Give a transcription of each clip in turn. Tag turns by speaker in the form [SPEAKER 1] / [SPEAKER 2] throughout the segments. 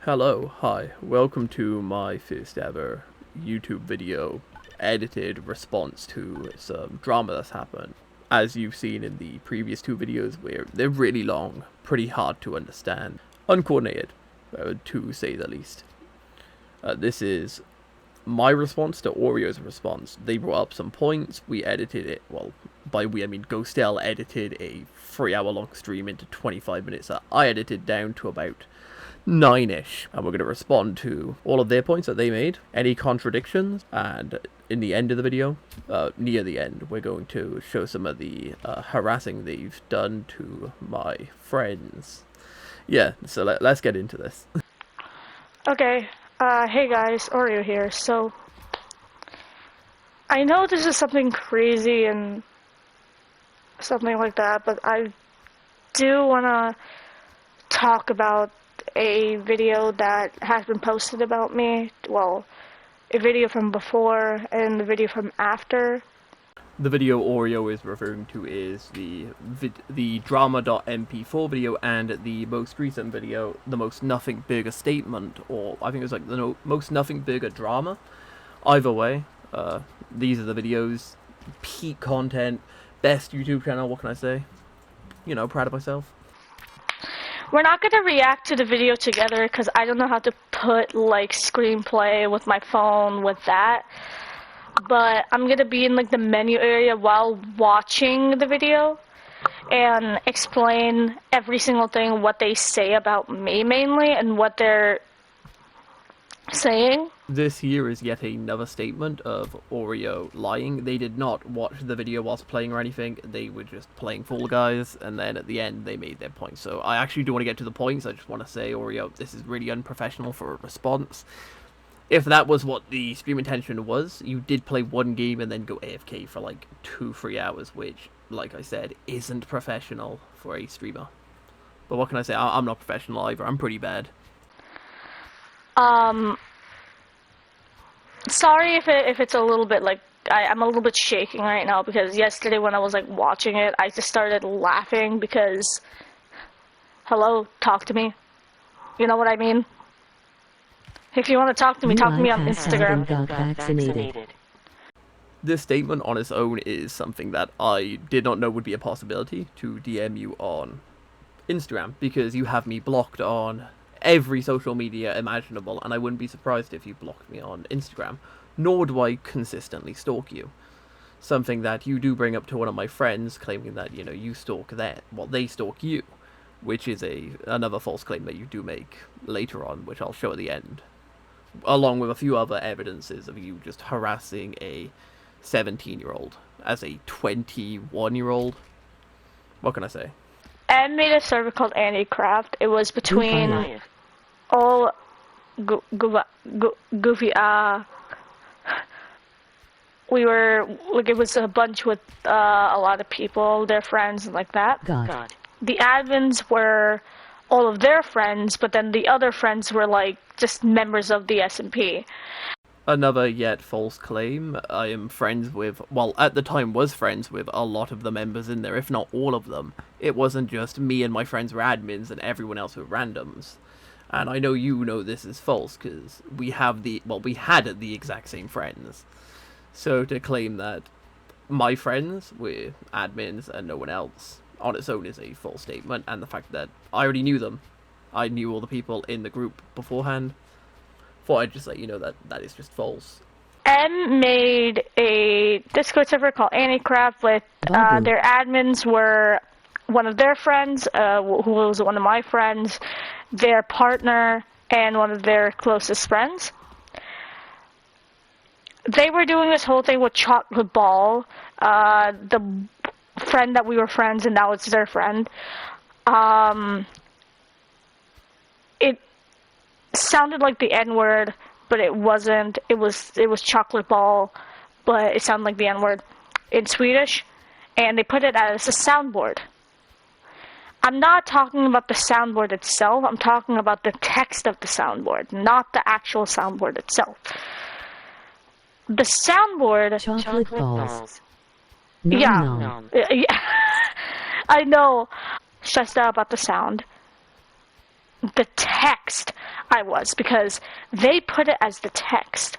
[SPEAKER 1] Hello, hi, welcome to my first ever YouTube video edited response to some drama that's happened. As you've seen in the previous two videos where they're really long, pretty hard to understand, uncoordinated, to say the least. This is my response to Oreo's response. They brought up some points, we edited it, well, by we I mean Ghostel edited a 3-hour long stream into 25 minutes that I edited down to about 9-ish, and we're going to respond to all of their points that they made, any contradictions, and in the end of the video, near the end, we're going to show some of the harassing they've done to my friends. Yeah, so let's get into this.
[SPEAKER 2] Okay, hey guys, Oreo here. So, I know this is something crazy and something like that, but I do want to talk about a video that has been posted about me. Well, a video from before and the video from after.
[SPEAKER 1] The video Oreo is referring to is the drama.mp4 video and the most recent video, the most nothing burger statement, or I think it was like the most nothing burger drama. Either way, these are the videos, peak content, best YouTube channel, what can I say? You know, proud of myself.
[SPEAKER 2] We're not going to react to the video together because I don't know how to put like screenplay with my phone with that. But I'm going to be in like the menu area while watching the video and explain every single thing, what they say about me mainly and what they're saying.
[SPEAKER 1] This here is yet another statement of Oreo lying. They did not watch the video whilst playing or anything. They were just playing Fall Guys, and then at the end they made their point. So I actually do want to get to the points. I just want to say, Oreo, this is really unprofessional for a response. If that was what the stream intention was, you did play one game and then go AFK for like 2-3 hours, which, like I said, isn't professional for a streamer. But what can I say? I'm not professional either. I'm pretty bad.
[SPEAKER 2] Sorry if it's a little bit like I'm a little bit shaking right now because yesterday when I was like watching it, I just started laughing because, hello, talk to me. You know what I mean? If you want to talk to me on Instagram.
[SPEAKER 3] Vaccinated.
[SPEAKER 1] This statement on its own is something that I did not know would be a possibility to DM you on Instagram, because you have me blocked on every social media imaginable, and I wouldn't be surprised if you blocked me on Instagram, nor do I consistently stalk you. Something that you do bring up to one of my friends, claiming that, you know, you stalk them, well, they stalk you, which is another false claim that you do make later on, which I'll show at the end, along with a few other evidences of you just harassing a 17-year-old as a 21-year-old. What can I say?
[SPEAKER 2] Ed made a server called Anticraft. It was between all goofy. We were like, it was a bunch with a lot of people, their friends and like that.
[SPEAKER 3] God.
[SPEAKER 2] The admins were all of their friends, but then the other friends were like just members of the SMP.
[SPEAKER 1] Another yet false claim. I am friends with, well, at the time was friends with a lot of the members in there, if not all of them. It wasn't just me and my friends were admins and everyone else were randoms. And I know you know this is false, because we had the exact same friends. So to claim that my friends were admins and no one else on its own is a false statement, and the fact that I already knew them. I knew all the people in the group beforehand. Thought I'd just let you know that that is just false.
[SPEAKER 2] M made a Discord server called Anticraft with their admins were one of their friends, who was one of my friends, their partner, and one of their closest friends. They were doing this whole thing with Chocolate Ball, the friend that we were friends and now it's their friend. It sounded like the N-word, but it wasn't. It was Chocolate Ball, but it sounded like the N-word in Swedish, and they put it as a soundboard. I'm not talking about the soundboard itself. I'm talking about the text of the soundboard, not the actual soundboard itself. The soundboard...
[SPEAKER 3] Chocolate balls.
[SPEAKER 2] Yeah. Yeah. I know. Stressed out about the sound. The text I was, because they put it as the text.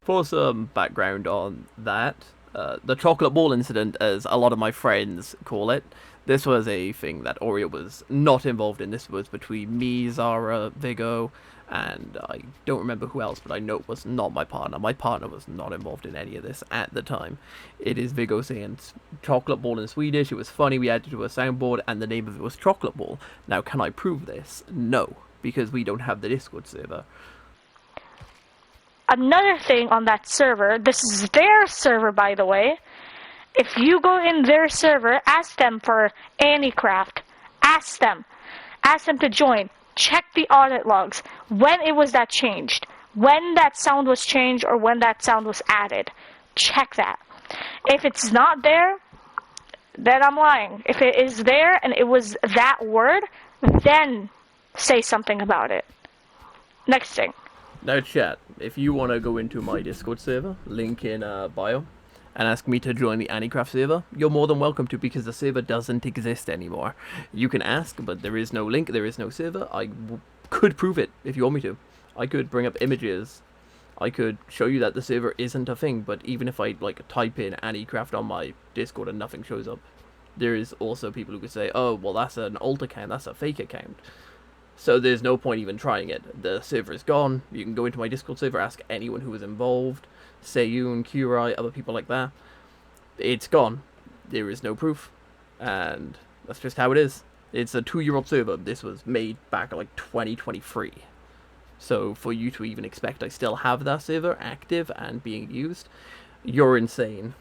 [SPEAKER 1] For some background on that, the chocolate ball incident, as a lot of my friends call it, this was a thing that Oreo was not involved in. This was between me, Zara, Vigo, and I don't remember who else, but I know it was not my partner. My partner was not involved in any of this at the time. It is Vigo saying chocolate ball in Swedish. It was funny, we added it to a soundboard, and the name of it was chocolate ball. Now, can I prove this? No, because we don't have the Discord server.
[SPEAKER 2] Another thing on that server, this is their server, by the way. If you go in their server, ask them for Anycraft. Ask them to join. Check the audit logs. When it was that changed. When that sound was changed or when that sound was added. Check that. If it's not there, then I'm lying. If it is there and it was that word, then say something about it. Next thing.
[SPEAKER 1] Now chat, if you want to go into my Discord server, link in bio, and ask me to join the Anycraft server, you're more than welcome to, because the server doesn't exist anymore. You can ask, but there is no link, there is no server. I could prove it if you want me to. I could bring up images. I could show you that the server isn't a thing, but even if I like type in Anycraft on my Discord and nothing shows up, there is also people who could say, oh, well, that's an alt account, that's a fake account. So there's no point even trying it. The server is gone. You can go into my Discord server, ask anyone who was involved, Seyun, Kurai, other people like that. It's gone. There is no proof. And that's just how it is. It's a 2-year-old server. This was made back in like 2023. So for you to even expect I still have that server active and being used, you're insane.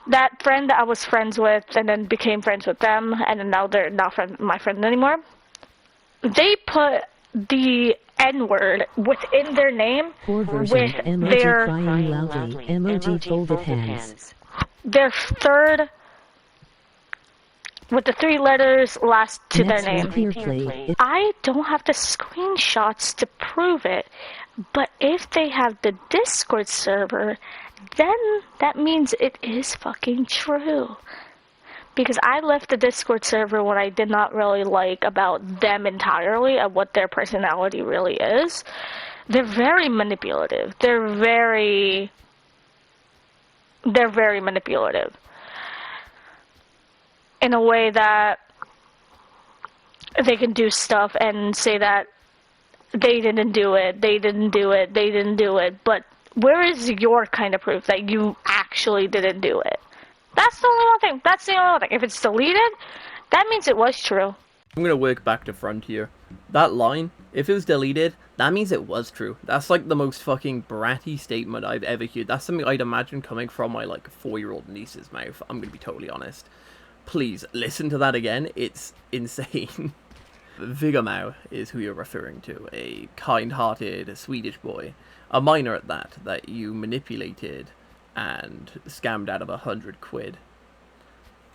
[SPEAKER 2] That friend that I was friends with and then became friends with them, and then now they're not my friend anymore, they put the N-word within their name with
[SPEAKER 3] emoji
[SPEAKER 2] their
[SPEAKER 3] crying loudly, emoji folded hands.
[SPEAKER 2] their third, with the 3 letters last to
[SPEAKER 3] Next
[SPEAKER 2] their name.
[SPEAKER 3] clear play.
[SPEAKER 2] I don't have the screenshots to prove it, but if they have the Discord server, then that means it is fucking true. Because I left the Discord server when I did not really like about them entirely and what their personality really is. They're very manipulative. They're very manipulative. In a way that they can do stuff and say that they didn't do it, but where is your kind of proof that you actually didn't do it? That's the only thing. That's the only thing. If it's deleted, that means it was true.
[SPEAKER 1] I'm going to work back to front here. That line, if it was deleted, that means it was true. That's like the most fucking bratty statement I've ever heard. That's something I'd imagine coming from my like 4-year-old niece's mouth. I'm going to be totally honest. Please, listen to that again. It's insane. Vigomau is who you're referring to. A kind-hearted Swedish boy. A minor at that you manipulated and scammed out of 100 quid.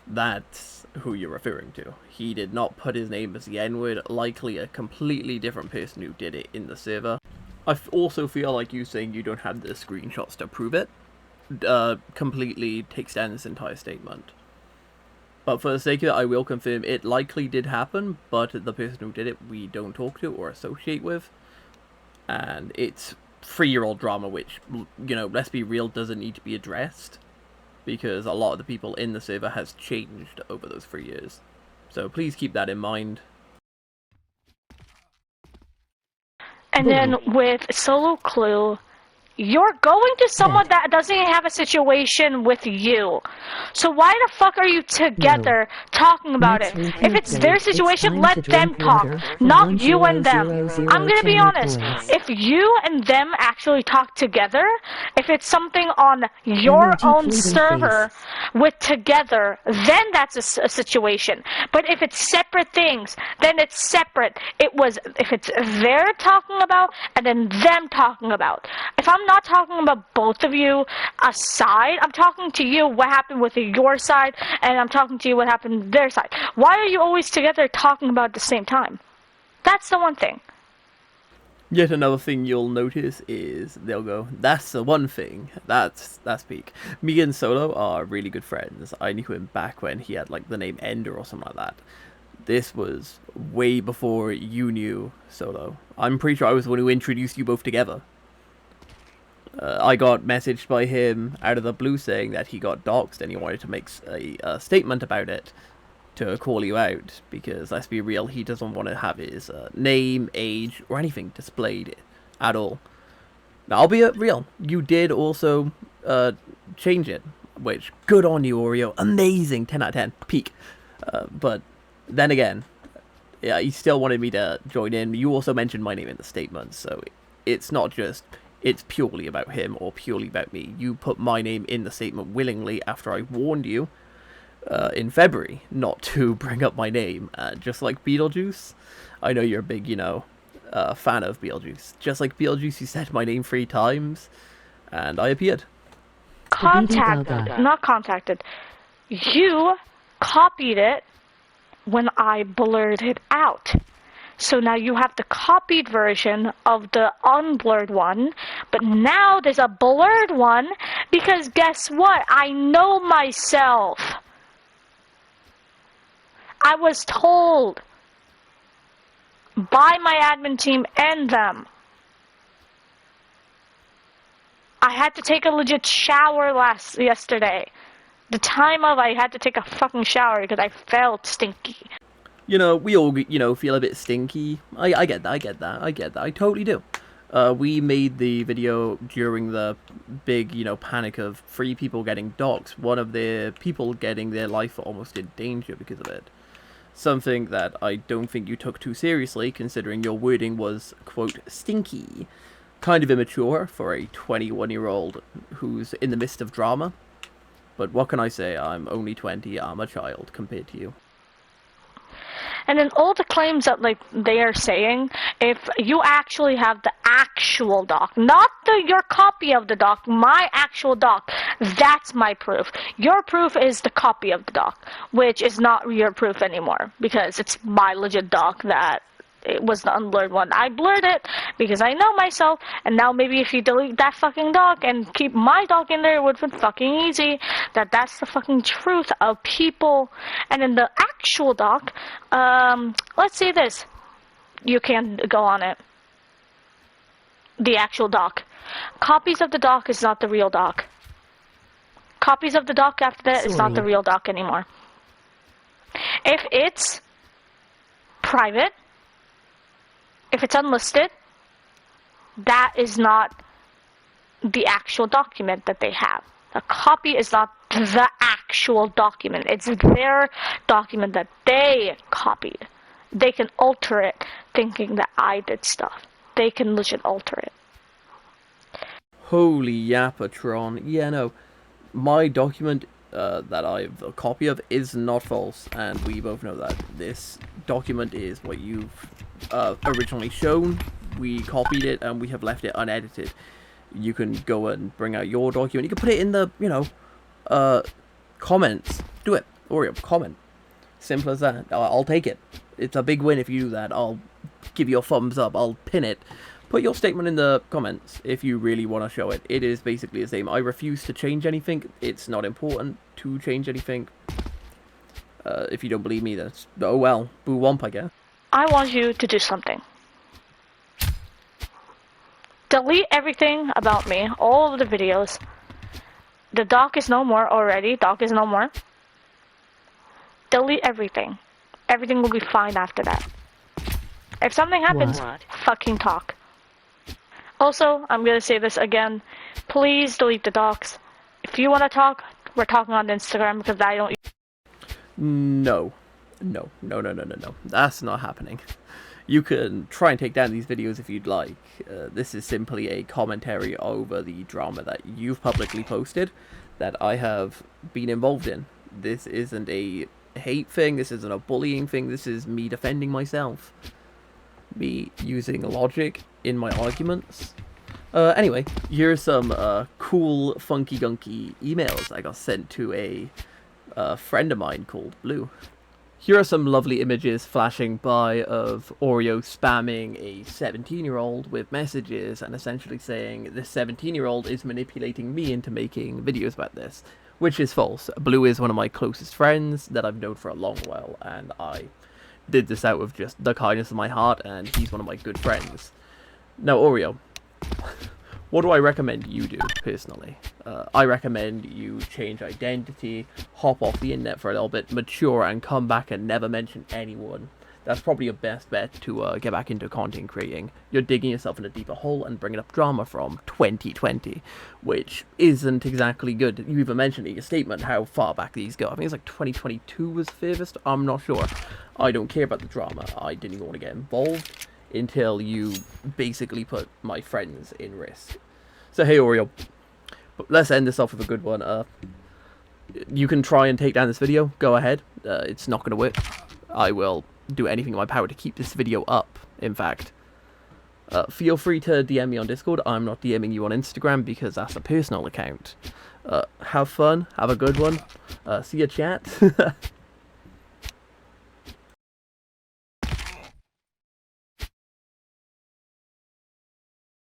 [SPEAKER 1] That's who you're referring to. He did not put his name as the N-word, likely a completely different person who did it in the server. I also feel like you saying you don't have the screenshots to prove it completely takes down this entire statement. But for the sake of it, I will confirm it likely did happen, but the person who did it we don't talk to or associate with. And it's 3-year-old drama, which, you know, let's be real, doesn't need to be addressed, because a lot of the people in the server has changed over those 3 years. So please keep that in mind.
[SPEAKER 2] And then with Solo Clue, you're going to someone that doesn't even have a situation with you. So why the fuck are you together talking about it? If it's their situation, let them talk, not you and them. I'm gonna be honest. If you and them actually talk together, if it's something on your own server with together, then that's a situation. But if it's separate things, then it's separate. If it's they're talking about and then them talking about. If I'm not talking about both of you aside, I'm talking to you what happened with your side, and I'm talking to you what happened with their side. Why are you always together talking about at the same time? That's the one thing.
[SPEAKER 1] Yet another thing you'll notice is they'll go, that's the one thing. That's peak. Me and Solo are really good friends. I knew him back when he had like the name Ender or something like that. This was way before you knew Solo. I'm pretty sure I was the one who introduced you both together. I got messaged by him out of the blue saying that he got doxxed and he wanted to make a statement about it to call you out, because let's be real, he doesn't want to have his name, age, or anything displayed at all. Now, I'll be real, you did also change it, which, good on you, Oreo, amazing, 10 out of 10, peak. But then again, yeah, he still wanted me to join in. You also mentioned my name in the statement, so it's not just, it's purely about him or purely about me. You put my name in the statement willingly after I warned you in February not to bring up my name. Just like Beetlejuice, I know you're a big, fan of Beetlejuice. Just like Beetlejuice, you said my name 3 times, and I appeared.
[SPEAKER 2] Not contacted. You copied it when I blurred it out. So now you have the copied version of the unblurred one, but now there's a blurred one because guess what? I know myself. I was told by my admin team and them. I had to take a legit shower yesterday. The time of I had to take a fucking shower because I felt stinky.
[SPEAKER 1] We all, feel a bit stinky. I get that. I totally do. We made the video during the big, panic of 3 people getting doxxed. One of the people getting their life almost in danger because of it. Something that I don't think you took too seriously, considering your wording was, quote, stinky. Kind of immature for a 21-year-old who's in the midst of drama. But what can I say? I'm only 20, I'm a child compared to you.
[SPEAKER 2] And then all the claims that they are saying, if you actually have the actual doc, not your copy of the doc, my actual doc, that's my proof. Your proof is the copy of the doc, which is not your proof anymore because it's my legit doc that it was the unblurred one. I blurred it because I know myself, and now maybe if you delete that fucking doc and keep my doc in there, it would be fucking easy. That's the fucking truth of people. And in the actual doc, let's say this. You can go on it. The actual doc. Copies of the doc is not the real doc. Copies of the doc after that is not the real doc anymore. If it's private, if it's unlisted, that is not the actual document that they have. A copy is not the actual document. It's their document that they copied. They can alter it thinking that I did stuff. They can legit alter it.
[SPEAKER 1] Holy Yapatron. Yeah, no. My document that I have a copy of is not false, and we both know that. This document is what you've originally shown. We copied it and we have left it unedited. You can go and bring out your document. You can put it in the, comments. Do it. Oreo, comment. Simple as that. I'll take it. It's a big win if you do that. I'll give you a thumbs up. I'll pin it. Put your statement in the comments if you really want to show it. It is basically the same. I refuse to change anything. It's not important to change anything. If you don't believe me, that's... oh well. Boo womp, I guess.
[SPEAKER 2] I want you to do something. Delete everything about me. All of the videos. The doc is no more already. Doc is no more. Delete everything. Everything will be fine after that. If something happens, fucking talk. Also, I'm gonna say this again. Please delete the docs. If you want to talk, we're talking on Instagram because I don't...
[SPEAKER 1] No. That's not happening. You can try and take down these videos if you'd like. This is simply a commentary over the drama that you've publicly posted that I have been involved in. This isn't a hate thing. This isn't a bullying thing. This is me defending myself. Me using logic in my arguments. Anyway, here's some cool, funky, gunky emails I got sent to a friend of mine called Blue. Here are some lovely images flashing by of Oreo spamming a 17-year-old with messages and essentially saying this 17-year-old is manipulating me into making videos about this, which is false. Blue is one of my closest friends that I've known for a long while, and I did this out of just the kindness of my heart, and he's one of my good friends. Now, Oreo, what do I recommend you do, personally? I recommend you change identity, hop off the internet for a little bit, mature, and come back and never mention anyone. That's probably your best bet to get back into content creating. You're digging yourself in a deeper hole and bringing up drama from 2020, which isn't exactly good. You even mentioned in your statement how far back these go. I think it's like 2022 was furthest. I'm not sure. I don't care about the drama. I didn't even want to get involved until you basically put my friends in risk. So hey Oreo, let's end this off with a good one. You can try and take down this video. Go ahead. It's not going to work. I will do anything in my power to keep this video up, in fact. Feel free to DM me on Discord. I'm not DMing you on Instagram because that's a personal account. Have fun. Have a good one. See ya, chat.